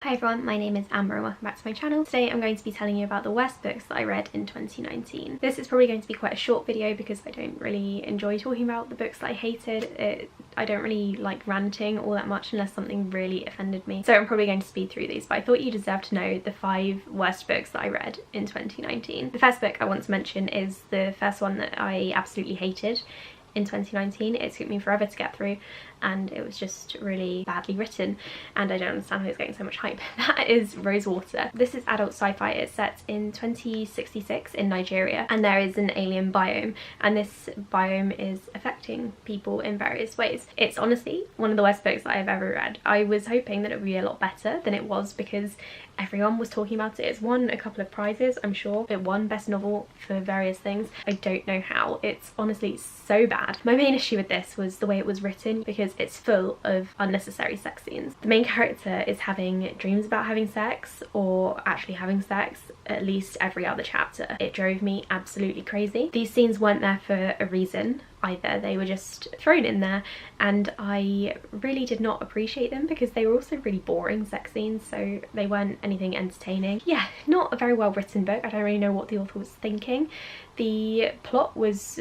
Hi everyone, my name is Amber and welcome back to my channel. Today I'm going to be telling you about the worst books that I read in 2019. This is probably going to be quite a short video because I don't really enjoy talking about the books that I hated. I don't really like ranting all that much unless something really offended me. So I'm probably going to speed through these, but I thought you deserved to know the 5 worst books that I read in 2019. The first book I want to mention is the first one that I absolutely hated in 2019. It took me forever to get through and it was just really badly written and I don't understand how it's getting so much hype. That is Rosewater. This is adult sci-fi. It's set in 2066 in Nigeria and there is an alien biome and this biome is affecting people in various ways. It's honestly one of the worst books that I've ever read. I was hoping that it would be a lot better than it was because everyone was talking about it. It's won a couple of prizes, I'm sure. It won best novel for various things. I don't know how. It's honestly so bad. My main issue with this was the way it was written because it's full of unnecessary sex scenes. The main character is having dreams about having sex or actually having sex at least every other chapter. It drove me absolutely crazy. These scenes weren't there for a reason either. They were just thrown in there and I really did not appreciate them because they were also really boring sex scenes, so they weren't anything entertaining. Yeah, not a very well written book. I don't really know what the author was thinking. The plot was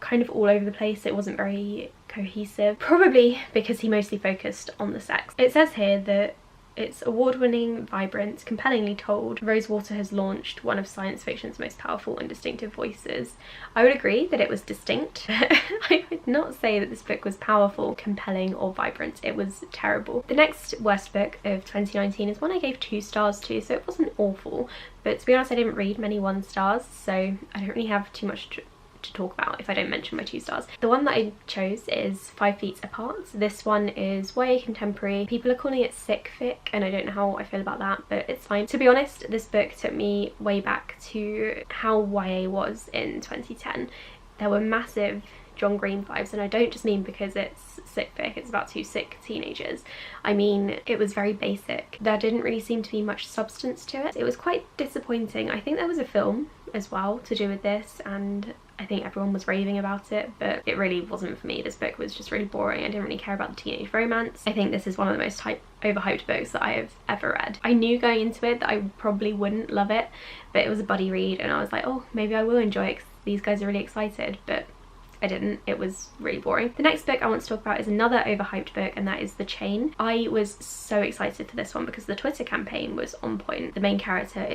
kind of all over the place. It wasn't very cohesive, probably because he mostly focused on the sex. It says here that it's award-winning, vibrant, compellingly told. Rosewater has launched one of science fiction's most powerful and distinctive voices. I would agree that it was distinct. I would not say that this book was powerful, compelling or vibrant. It was terrible. The next worst book of 2019 is one I gave 2 stars to, so it wasn't awful. But to be honest, I didn't read many 1 stars, so I don't really have too much to talk about if I don't mention my 2 stars. The one that I chose is 5 Feet Apart. This one is YA contemporary. People are calling it sick fic and I don't know how I feel about that, but it's fine. To be honest, this book took me way back to how YA was in 2010. There were massive John Green vibes, and I don't just mean because it's sick fic, it's about 2 sick teenagers. I mean, it was very basic. There didn't really seem to be much substance to it. It was quite disappointing. I think there was a film as well to do with this and I think everyone was raving about it, but it really wasn't for me. This book was just really boring. I didn't really care about the teenage romance. I think this is one of the most overhyped books that I have ever read. I knew going into it that I probably wouldn't love it, but it was a buddy read and I was like, oh, maybe I will enjoy it because these guys are really excited, but I didn't. It was really boring. The next book I want to talk about is another overhyped book and that is The Chain. I was so excited for this one because the Twitter campaign was on point. The main character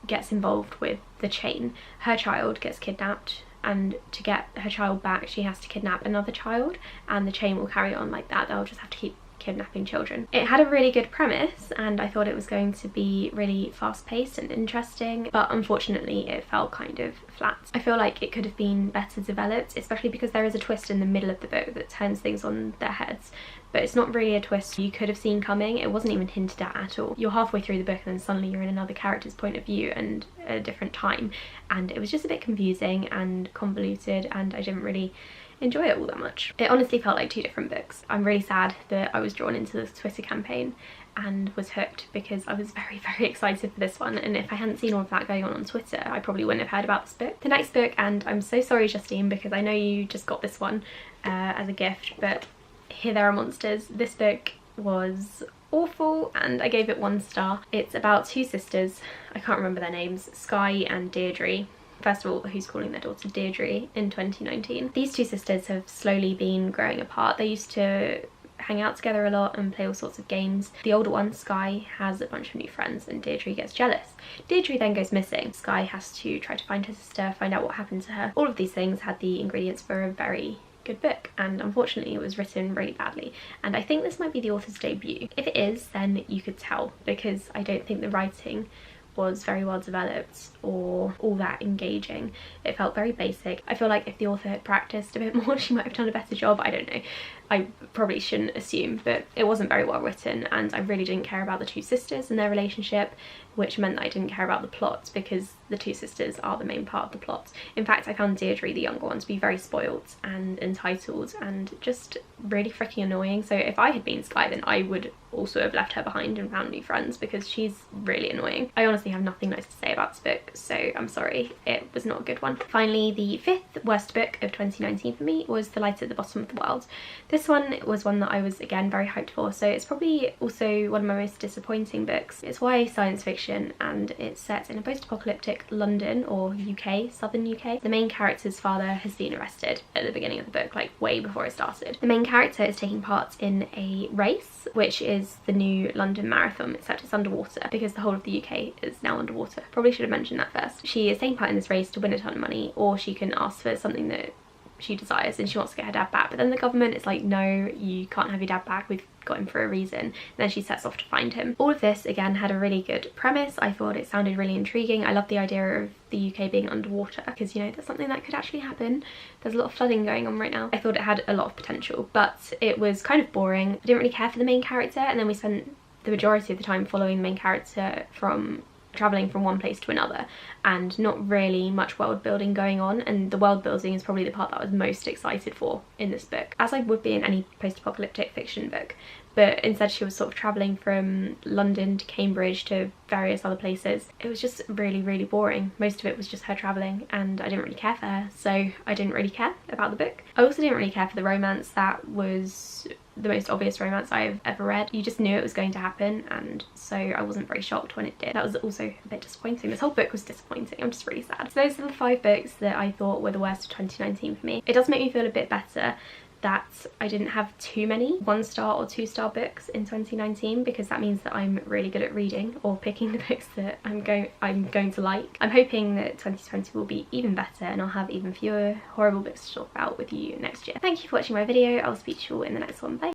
gets involved with the chain. Her child gets kidnapped and to get her child back she has to kidnap another child and the chain will carry on like that. They'll just have to keep kidnapping children. It had a really good premise and I thought it was going to be really fast-paced and interesting, but unfortunately it felt kind of flat. I feel like it could have been better developed, especially because there is a twist in the middle of the book that turns things on their heads, but it's not really a twist you could have seen coming. It wasn't even hinted at all. You're halfway through the book and then suddenly you're in another character's point of view and a different time, and it was just a bit confusing and convoluted and I didn't really enjoy it all that much. It honestly felt like 2 different books. I'm really sad that I was drawn into this Twitter campaign and was hooked because I was very, very excited for this one, and if I hadn't seen all of that going on Twitter I probably wouldn't have heard about this book. The next book, and I'm so sorry Justine because I know you just got this one as a gift, but Here There Are Monsters. This book was awful and I gave it 1 star. It's about 2 sisters, I can't remember their names, Sky and Deirdre. First of all, who's calling their daughter Deirdre in 2019. These 2 sisters have slowly been growing apart. They used to hang out together a lot and play all sorts of games. The older one, Sky, has a bunch of new friends and Deirdre gets jealous. Deirdre then goes missing. Sky has to try to find her sister, find out what happened to her. All of these things had the ingredients for a very good book and unfortunately it was written really badly, and I think this might be the author's debut. If it is, then you could tell because I don't think the writing was very well developed or all that engaging. It felt very basic. I feel like if the author had practiced a bit more she might have done a better job. I don't know. I probably shouldn't assume, but it wasn't very well written and I really didn't care about the 2 sisters and their relationship, which meant that I didn't care about the plot because the 2 sisters are the main part of the plot. In fact, I found Deirdre, the younger one, to be very spoilt and entitled and just really freaking annoying. So if I had been Sky, then I would also have left her behind and found new friends because she's really annoying. I honestly have nothing nice to say about this book, so I'm sorry, it was not a good one. Finally, the 5th worst book of 2019 for me was The Light at the Bottom of the World. This This one was one that I was again very hyped for, so it's probably also one of my most disappointing books. It's YA science fiction and it's set in a post-apocalyptic London or UK, southern UK. The main character's father has been arrested at the beginning of the book, like way before it started. The main character is taking part in a race, which is the new London Marathon, except it's underwater because the whole of the UK is now underwater. Probably should have mentioned that first. She is taking part in this race to win a ton of money, or she can ask for something that she desires and she wants to get her dad back, but then the government is like, no, you can't have your dad back, we've got him for a reason. And then she sets off to find him. All of this again had a really good premise. I thought it sounded really intriguing. I love the idea of the UK being underwater because, you know, that's something that could actually happen. There's a lot of flooding going on right now. I thought it had a lot of potential, but it was kind of boring. I didn't really care for the main character, and then we spent the majority of the time following the main character from traveling from one place to another and not really much world building going on, and the world building is probably the part that I was most excited for in this book, as I would be in any post-apocalyptic fiction book. But instead she was sort of travelling from London to Cambridge to various other places. It was just really boring. Most of it was just her travelling and I didn't really care for her, so I didn't really care about the book. I also didn't really care for the romance. That was the most obvious romance I've ever read. You just knew it was going to happen, and so I wasn't very shocked when it did. That was also a bit disappointing. This whole book was disappointing. I'm just really sad. So those are the 5 books that I thought were the worst of 2019 for me. It does make me feel a bit better that I didn't have too many 1-star or 2-star books in 2019, because that means that I'm really good at reading or picking the books that I'm going to like. I'm hoping that 2020 will be even better and I'll have even fewer horrible books to talk about with you next year. Thank you for watching my video. I'll speak to you all in the next one. Bye!